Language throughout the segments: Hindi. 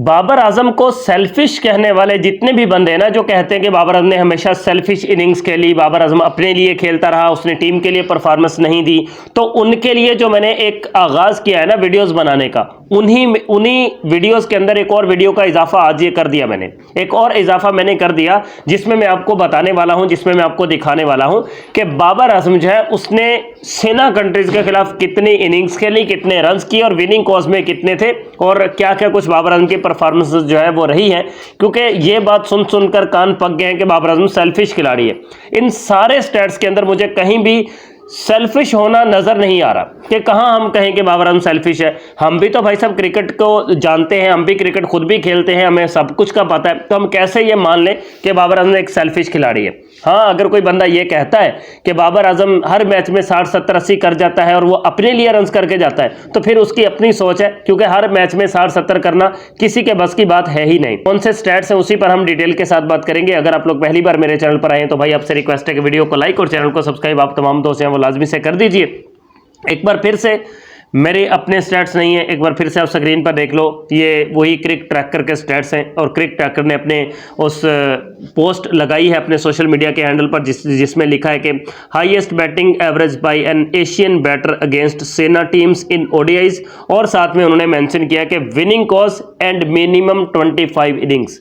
बाबर आजम को सेल्फिश कहने वाले जितने भी बंदे हैं ना, जो कहते हैं कि बाबर आजम ने हमेशा सेल्फिश इनिंग्स खेली, बाबर आजम अपने लिए खेलता रहा, उसने टीम के लिए परफॉर्मेंस नहीं दी, तो उनके लिए जो मैंने एक आगाज़ किया है ना वीडियोस बनाने का, उन्हीं वीडियोस के अंदर एक और वीडियो का इजाफा आज ये कर दिया मैंने, एक और इजाफा मैंने कर दिया जिसमें मैं आपको बताने वाला हूं, जिसमें मैं आपको दिखाने वाला हूं कि बाबर आजम जो है उसने सेना कंट्रीज के खिलाफ कितनी इनिंग्स खेली, कितने रन किए और विनिंग कॉज में कितने थे और क्या क्या कुछ बाबर आजम की परफॉर्मेंस जो है वो रही है। क्योंकि ये बात सुन सुनकर कान पक गए हैं कि बाबर आजम सेल्फिश खिलाड़ी है। इन सारे स्टैट्स के अंदर मुझे कहीं भी सेल्फिश होना नजर नहीं आ रहा कि कहां हम कहें कि बाबर आजम सेल्फिश है। हम भी तो भाई साहब क्रिकेट को जानते हैं, हम भी क्रिकेट खुद भी खेलते हैं, हमें सब कुछ का पता है, तो हम कैसे ये मान लें कि बाबर आजम एक सेल्फिश खिलाड़ी है। हाँ, अगर कोई बंदा ये कहता है कि बाबर आजम हर मैच में 60 70 80 कर जाता है और वो अपने लिए रन करके जाता है, तो फिर उसकी अपनी सोच है, क्योंकि हर मैच में 60 70 करना किसी के बस की बात है ही नहीं। कौन से स्टैट्स हैं उसी पर हम डिटेल के साथ बात करेंगे। अगर आप लोग पहली बार मेरे चैनल पर आए हैं तो भाई आपसे रिक्वेस्ट है कि वीडियो को लाइक और चैनल को सब्सक्राइब आप तमाम दोस्त हैं वो लाजमी से कर दीजिए। एक बार फिर से मेरे अपने स्टैट्स नहीं है, एक बार फिर से आप स्क्रीन पर देख लो, ये वही क्रिक ट्रैकर के स्टैट्स हैं और क्रिक ट्रैकर ने अपने उस पोस्ट लगाई है अपने सोशल मीडिया के हैंडल पर जिसमें लिखा है कि highest batting average by an Asian batter against SENA teams in ODIs, और साथ में उन्होंने मेंशन किया कि winning cause and minimum 25 innings,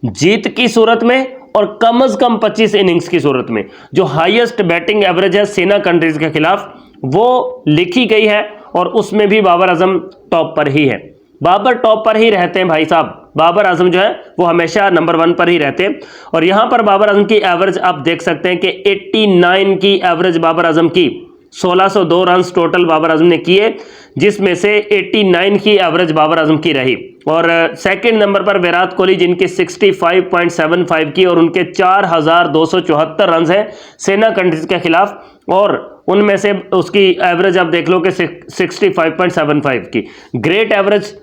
जीत की सूरत में और कम से कम 25 इनिंग्स की सूरत में जो हाईएस्ट बैटिंग एवरेज है सेना कंट्रीज के खिलाफ वो लिखी गई है, और उसमें भी बाबर आजम टॉप पर ही है। बाबर टॉप पर ही रहते हैं भाई साहब, बाबर आजम जो है वो हमेशा नंबर 1 पर ही रहते हैं। और यहां पर बाबर आजम की एवरेज आप देख सकते हैं कि 89 की एवरेज बाबर आजम की, 1602 रन टोटल बाबर आजम ने किए, जिसमें से 89 की एवरेज बाबर आजम की रही। और सेकंड नंबर पर विराट कोहली जिनकी 65.75 की और उनके 4274 रन हैं सेना कंट्रीज के खिलाफ, और उनमें से उसकी एवरेज आप देख लो कि 65.75 की ग्रेट एवरेज,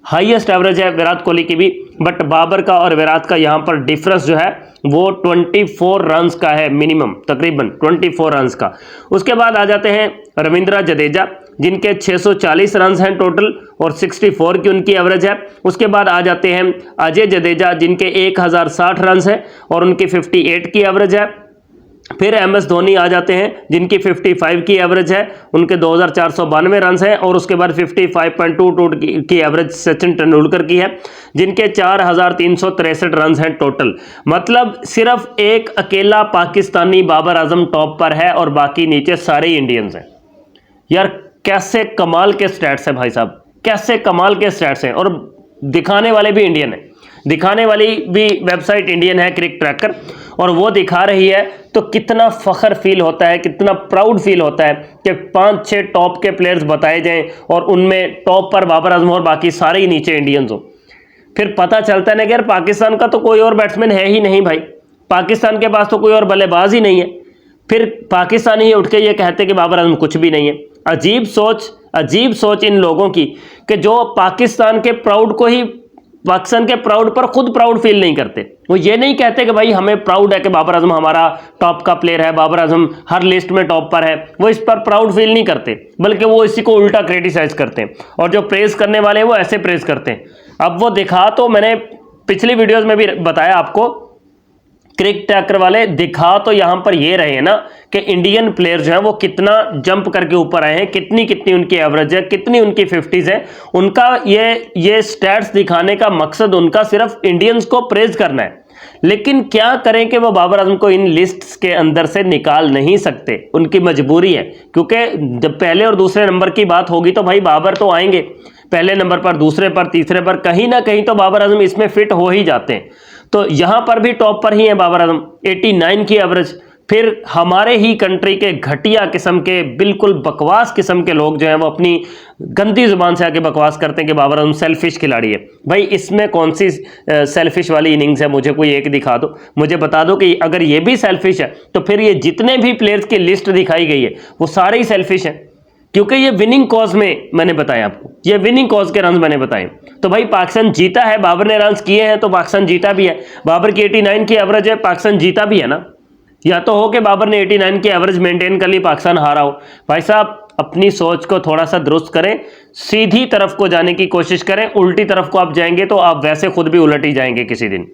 हाईएस्ट एवरेज है विराट कोहली की भी। बट बाबर का और विराट का यहाँ पर डिफरेंस जो है वो 24 रन्स का है, मिनिमम तकरीबन 24 रन्स का। उसके बाद आ जाते हैं रविंद्र जडेजा जिनके 640 रन हैं टोटल और 64 की उनकी एवरेज है। उसके बाद आ जाते हैं अजय जडेजा जिनके 1060 रन हैं और उनकी 58 की एवरेज है। फिर MS धोनी आ जाते हैं जिनकी 55 की एवरेज है, उनके 2492 रन हैं, और उसके बाद 55.22 की एवरेज सचिन तेंदुलकर की है जिनके 4363 रन हैं टोटल। मतलब सिर्फ एक अकेला पाकिस्तानी बाबर आजम टॉप पर है और बाकी नीचे सारे इंडियंस हैं। यार कैसे कमाल के स्टैट्स हैं भाई साहब, कैसे कमाल के स्टैट्स हैं, और दिखाने वाले भी इंडियन है, दिखाने वाली भी वेबसाइट इंडियन है क्रिक ट्रैकर, और वो दिखा रही है तो कितना फख्र फील होता है, कितना प्राउड फील होता है कि 5-6 टॉप के प्लेयर्स बताए जाएं और उनमें टॉप पर बाबर आजम और बाकी सारे ही नीचे इंडियंस हो। फिर पता चलता है ना कि यार पाकिस्तान का तो कोई और बैट्समैन है ही नहीं भाई, पाकिस्तान के पास तो कोई और बल्लेबाज ही नहीं है। फिर पाकिस्तानी ही उठ के ये कहते कि बाबर आजम कुछ भी नहीं है। अजीब सोच इन लोगों की कि जो पाकिस्तान के प्राउड को ही, पाकिस्तान के प्राउड पर खुद प्राउड फील नहीं करते। वो ये नहीं कहते कि भाई हमें प्राउड है कि बाबर आजम हमारा टॉप का प्लेयर है, बाबर आजम हर लिस्ट में टॉप पर है, वो इस पर प्राउड फील नहीं करते, बल्कि वो इसी को उल्टा क्रिटिसाइज करते हैं, और जो प्रेज करने वाले हैं वो ऐसे प्रेज करते हैं। अब वो दिखा, तो मैंने पिछली वीडियोज में भी बताया आपको, क्रिक ट्रैकर वाले दिखा तो यहां पर ये रहे हैं ना कि इंडियन प्लेयर जो है वो कितना जंप करके ऊपर आए हैं, कितनी उनकी एवरेज है, कितनी उनकी 50s है। उनका ये स्टैट्स दिखाने का मकसद उनका सिर्फ इंडियंस को प्रेज करना है, लेकिन क्या करें कि वो बाबर आजम को इन लिस्ट्स के अंदर से निकाल नहीं सकते, उनकी मजबूरी है। क्योंकि जब पहले और दूसरे नंबर की बात होगी तो भाई बाबर तो आएंगे पहले नंबर पर, दूसरे पर, तीसरे पर, कहीं ना कहीं तो बाबर आजम इसमें फिट हो ही जाते हैं। तो यहां पर भी टॉप पर ही है बाबर आजम, 89 की एवरेज। फिर हमारे ही कंट्री के घटिया किस्म के, बिल्कुल बकवास किस्म के लोग जो हैं वो अपनी गंदी जुबान से आके बकवास करते हैं कि बाबर आजम सेल्फिश खिलाड़ी है। भाई इसमें कौन सी सेल्फिश वाली इनिंग्स है, मुझे कोई एक दिखा दो, मुझे बता दो कि अगर ये भी सेल्फिश है तो फिर ये जितने भी प्लेयर्स की लिस्ट दिखाई गई है वो सारे ही सेल्फिश हैं। क्योंकि ये विनिंग कॉज में मैंने बताया आपको, ये विनिंग कॉज के रन मैंने बताए। तो भाई पाकिस्तान जीता है, बाबर ने रन किए हैं तो पाकिस्तान जीता भी है। बाबर की 89 की एवरेज है, पाकिस्तान जीता भी है ना। या तो हो कि बाबर ने 89 की एवरेज मेंटेन कर ली, पाकिस्तान हारा हो। भाई साहब अपनी सोच को थोड़ा सा दुरुस्त करें, सीधी तरफ को जाने की कोशिश करें। उल्टी तरफ को आप जाएंगे तो आप वैसे खुद भी उलट ही जाएंगे किसी दिन।